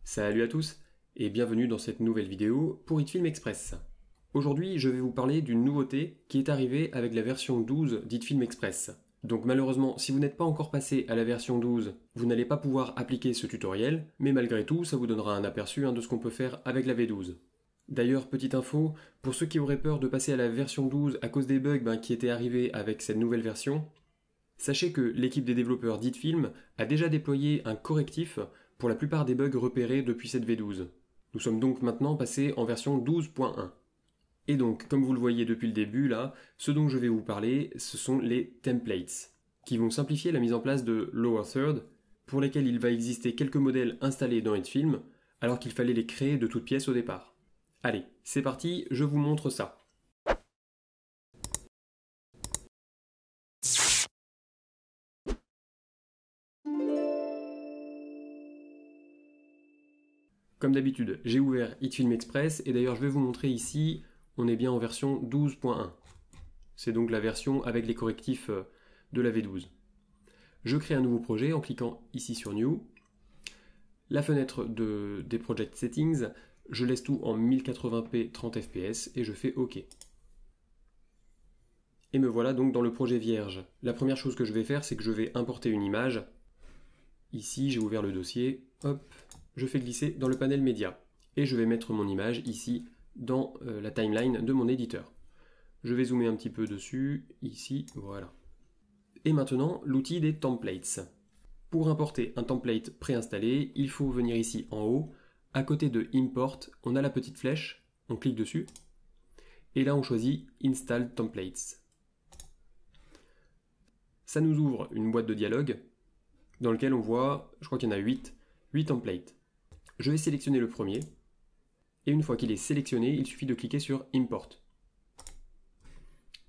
Salut à tous et bienvenue dans cette nouvelle vidéo pour HitFilm Express. Aujourd'hui, je vais vous parler d'une nouveauté qui est arrivée avec la version 12 d'HitFilm Express. Donc malheureusement, si vous n'êtes pas encore passé à la version 12, vous n'allez pas pouvoir appliquer ce tutoriel, mais malgré tout, ça vous donnera un aperçu de ce qu'on peut faire avec la V12. D'ailleurs, petite info, pour ceux qui auraient peur de passer à la version 12 à cause des bugs qui étaient arrivés avec cette nouvelle version, sachez que l'équipe des développeurs d'HitFilm a déjà déployé un correctif pour la plupart des bugs repérés depuis cette V12. Nous sommes donc maintenant passés en version 12.1. Et donc, comme vous le voyez depuis le début là, ce dont je vais vous parler, ce sont les templates, qui vont simplifier la mise en place de Lower Third, pour lesquels il va exister quelques modèles installés dans HitFilm, alors qu'il fallait les créer de toutes pièces au départ. Allez, c'est parti, je vous montre ça. Comme d'habitude, j'ai ouvert HitFilm Express et d'ailleurs je vais vous montrer ici, on est bien en version 12.1. C'est donc la version avec les correctifs de la V12. Je crée un nouveau projet en cliquant ici sur New. La fenêtre des Project Settings, je laisse tout en 1080p 30 fps et je fais OK. Et me voilà donc dans le projet vierge. La première chose que je vais faire, c'est que je vais importer une image. Ici, j'ai ouvert le dossier, hop, je fais glisser dans le panel média. Et je vais mettre mon image ici dans la timeline de mon éditeur. Je vais zoomer un petit peu dessus, ici, voilà. Et maintenant, l'outil des templates. Pour importer un template préinstallé, il faut venir ici en haut. À côté de Import, on a la petite flèche, on clique dessus. Et là, on choisit Install Templates. Ça nous ouvre une boîte de dialogue dans lequel on voit, je crois qu'il y en a 8 templates. Je vais sélectionner le premier. Et une fois qu'il est sélectionné, il suffit de cliquer sur Import.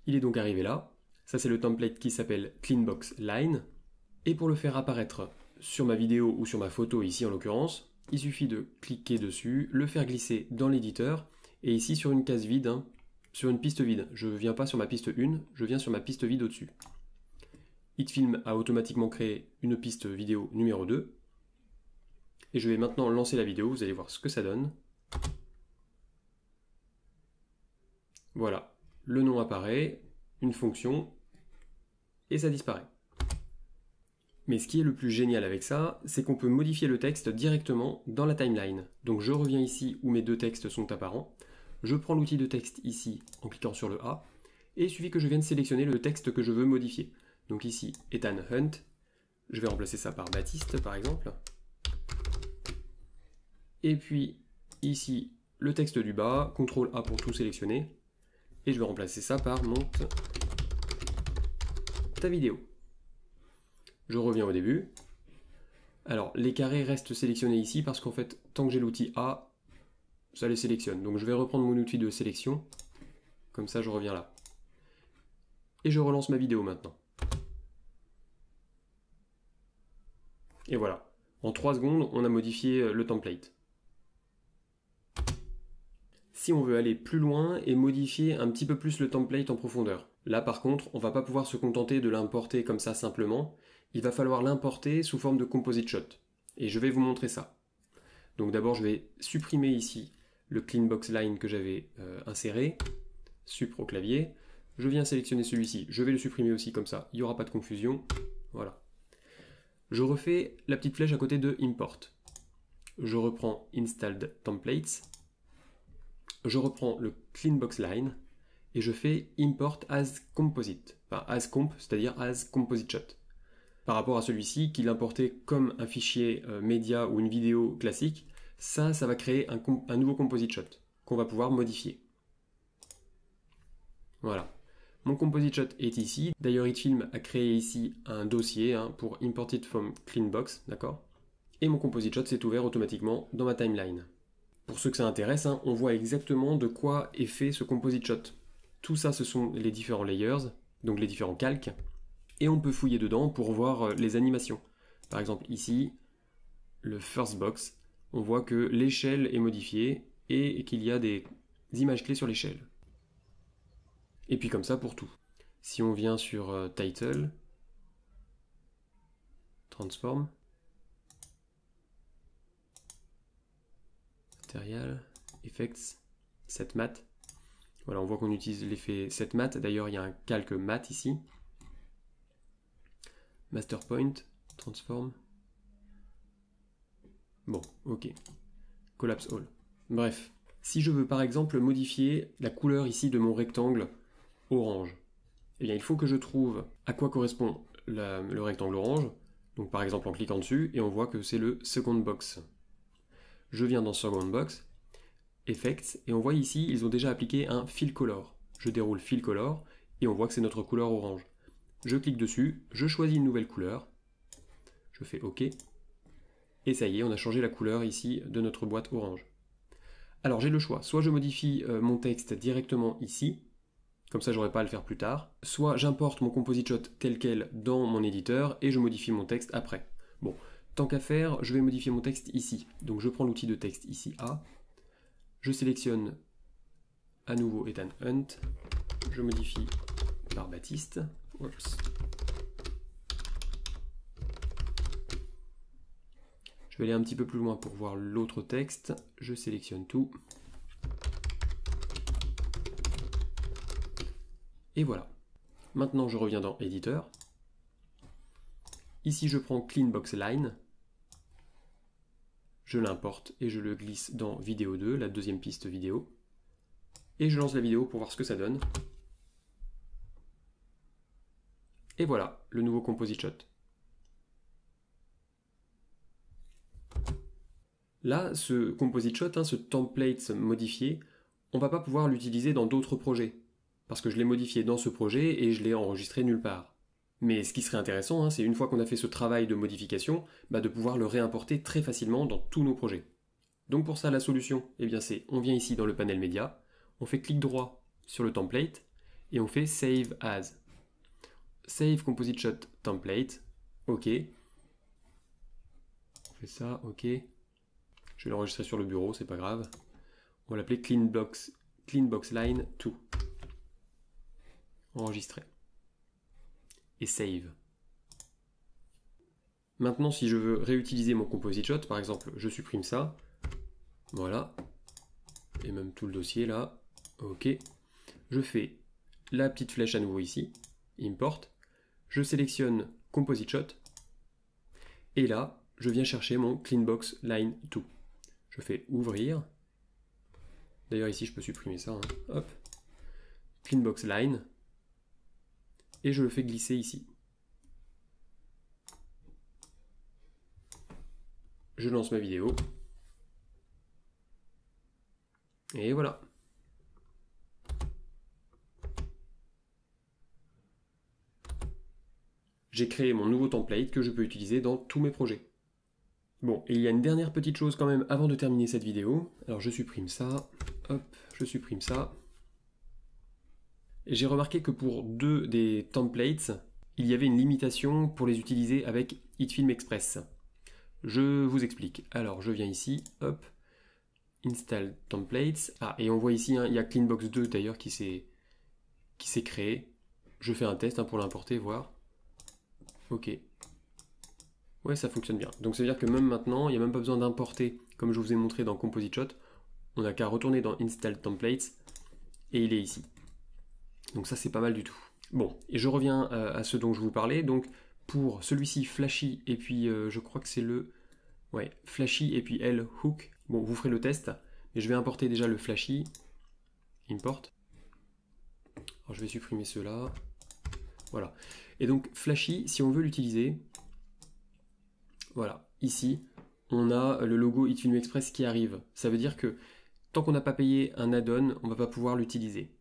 Il est donc arrivé là. Ça, c'est le template qui s'appelle Cleanbox Line. Et pour le faire apparaître sur ma vidéo ou sur ma photo, ici en l'occurrence, il suffit de cliquer dessus, le faire glisser dans l'éditeur, et ici sur une case vide, sur une piste vide. Je ne viens pas sur ma piste 1, je viens sur ma piste vide au-dessus. HitFilm a automatiquement créé une piste vidéo numéro 2. Et je vais maintenant lancer la vidéo, vous allez voir ce que ça donne. Voilà, le nom apparaît, une fonction, et ça disparaît. Mais ce qui est le plus génial avec ça, c'est qu'on peut modifier le texte directement dans la timeline. Donc je reviens ici où mes deux textes sont apparents, je prends l'outil de texte ici en cliquant sur le A, et il suffit que je vienne sélectionner le texte que je veux modifier. Donc ici, Ethan Hunt, je vais remplacer ça par Baptiste par exemple. Et puis ici, le texte du bas, CTRL A pour tout sélectionner, et je vais remplacer ça par monte ta vidéo. Je reviens au début. Alors, les carrés restent sélectionnés ici parce qu'en fait, tant que j'ai l'outil A, ça les sélectionne. Donc je vais reprendre mon outil de sélection. Comme ça, je reviens là. Et je relance ma vidéo maintenant. Et voilà. En 3 secondes, on a modifié le template. Si on veut aller plus loin et modifier un petit peu plus le template en profondeur, là par contre, on ne va pas pouvoir se contenter de l'importer comme ça simplement. Il va falloir l'importer sous forme de composite shot. Et je vais vous montrer ça. Donc d'abord, je vais supprimer ici le Cleanbox Line que j'avais inséré. Sup au clavier. Je viens sélectionner celui-ci. Je vais le supprimer aussi comme ça. Il n'y aura pas de confusion. Voilà. Je refais la petite flèche à côté de Import. Je reprends Installed Templates. Je reprends le Cleanbox Line. Et je fais Import as Composite. Enfin, as comp, c'est-à-dire as Composite Shot. Par rapport à celui-ci, qui l'importait comme un fichier média ou une vidéo classique, ça va créer un nouveau composite shot qu'on va pouvoir modifier. Voilà. Mon composite shot est ici. D'ailleurs, HitFilm a créé ici un dossier pour import it from Cleanbox, d'accord? Et mon composite shot s'est ouvert automatiquement dans ma timeline. Pour ceux que ça intéresse, on voit exactement de quoi est fait ce composite shot. Tout ça, ce sont les différents layers, donc les différents calques. Et on peut fouiller dedans pour voir les animations. Par exemple ici, le first box, on voit que l'échelle est modifiée et qu'il y a des images clés sur l'échelle. Et puis comme ça pour tout. Si on vient sur Title, Transform, Material, Effects, Set Matte. Voilà, on voit qu'on utilise l'effet Set Matte. D'ailleurs, il y a un calque matte ici. Master Point, Transform. Bon, ok. Collapse All. Bref, si je veux par exemple modifier la couleur ici de mon rectangle orange, eh bien il faut que je trouve à quoi correspond le rectangle orange. Donc par exemple en cliquant dessus, et on voit que c'est le Second Box. Je viens dans Second Box, Effects, et on voit ici, ils ont déjà appliqué un Fill Color. Je déroule Fill Color, et on voit que c'est notre couleur orange. Je clique dessus, je choisis une nouvelle couleur, je fais OK, et ça y est, on a changé la couleur ici de notre boîte orange. Alors j'ai le choix, soit je modifie mon texte directement ici, comme ça j'aurai pas à le faire plus tard, soit j'importe mon composite shot tel quel dans mon éditeur et je modifie mon texte après. Bon, tant qu'à faire, je vais modifier mon texte ici. Donc je prends l'outil de texte ici A, je sélectionne à nouveau Ethan Hunt, je modifie par Baptiste. Oups. Je vais aller un petit peu plus loin pour voir l'autre texte. Je sélectionne tout. Et voilà. Maintenant, je reviens dans Éditeur. Ici, je prends Clean Box Line. Je l'importe et je le glisse dans Vidéo 2, la deuxième piste vidéo. Et je lance la vidéo pour voir ce que ça donne. Et voilà, le nouveau Composite Shot. Là, ce Composite Shot, ce template modifié, on ne va pas pouvoir l'utiliser dans d'autres projets. Parce que je l'ai modifié dans ce projet et je l'ai enregistré nulle part. Mais ce qui serait intéressant, c'est une fois qu'on a fait ce travail de modification, de pouvoir le réimporter très facilement dans tous nos projets. Donc pour ça, la solution, c'est on vient ici dans le panel média, on fait clic droit sur le template et on fait Save As. Save Composite Shot Template, OK. On fait ça, OK. Je vais l'enregistrer sur le bureau, c'est pas grave. On va l'appeler Clean Box Line 2. Enregistrer. Et Save. Maintenant, si je veux réutiliser mon Composite Shot, par exemple, je supprime ça. Voilà. Et même tout le dossier là. OK. Je fais la petite flèche à nouveau ici. Import. Je sélectionne Composite Shot. Et là, je viens chercher mon Clean Box Line 2. Je fais ouvrir. D'ailleurs, ici, je peux supprimer ça. Hop. Clean Box Line. Et je le fais glisser ici. Je lance ma vidéo. Et voilà. J'ai créé mon nouveau template que je peux utiliser dans tous mes projets. Bon, et il y a une dernière petite chose quand même avant de terminer cette vidéo. Alors je supprime ça. Hop, je supprime ça. J'ai remarqué que pour deux des templates, il y avait une limitation pour les utiliser avec HitFilm Express. Je vous explique. Alors je viens ici, hop, Install Templates. Ah, et on voit ici, il y a CleanBox 2 d'ailleurs qui s'est créé. Je fais un test pour l'importer, voir. Ok. Ouais, ça fonctionne bien. Donc ça veut dire que même maintenant, il n'y a même pas besoin d'importer, comme je vous ai montré dans Composite Shot. On n'a qu'à retourner dans Install Templates et il est ici. Donc ça, c'est pas mal du tout. Bon, et je reviens à ce dont je vous parlais. Donc pour celui-ci, Flashy, et puis je crois que c'est le... Ouais, Flashy et puis L Hook. Bon, vous ferez le test, mais je vais importer déjà le Flashy. Import. Alors je vais supprimer ceux-là. Voilà. Et donc Flashy, si on veut l'utiliser, voilà, ici, on a le logo HitFilm Express qui arrive. Ça veut dire que tant qu'on n'a pas payé un add-on, on ne va pas pouvoir l'utiliser.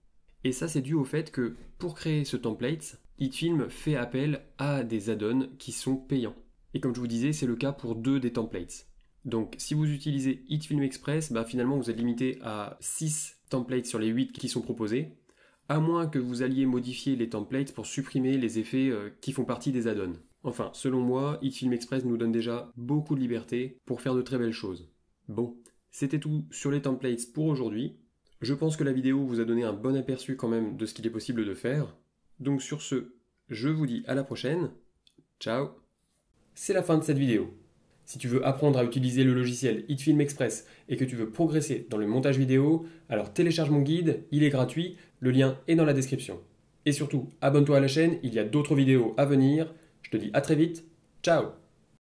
Et ça, c'est dû au fait que pour créer ce template, HitFilm fait appel à des add-ons qui sont payants. Et comme je vous disais, c'est le cas pour deux des templates. Donc si vous utilisez HitFilm Express, finalement vous êtes limité à 6 templates sur les 8 qui sont proposés, à moins que vous alliez modifier les templates pour supprimer les effets qui font partie des add-ons. Enfin, selon moi, HitFilm Express nous donne déjà beaucoup de liberté pour faire de très belles choses. Bon, c'était tout sur les templates pour aujourd'hui. Je pense que la vidéo vous a donné un bon aperçu quand même de ce qu'il est possible de faire. Donc sur ce, je vous dis à la prochaine. Ciao. C'est la fin de cette vidéo. Si tu veux apprendre à utiliser le logiciel HitFilm Express et que tu veux progresser dans le montage vidéo, alors télécharge mon guide, il est gratuit, le lien est dans la description. Et surtout, abonne-toi à la chaîne, il y a d'autres vidéos à venir. Je te dis à très vite, ciao!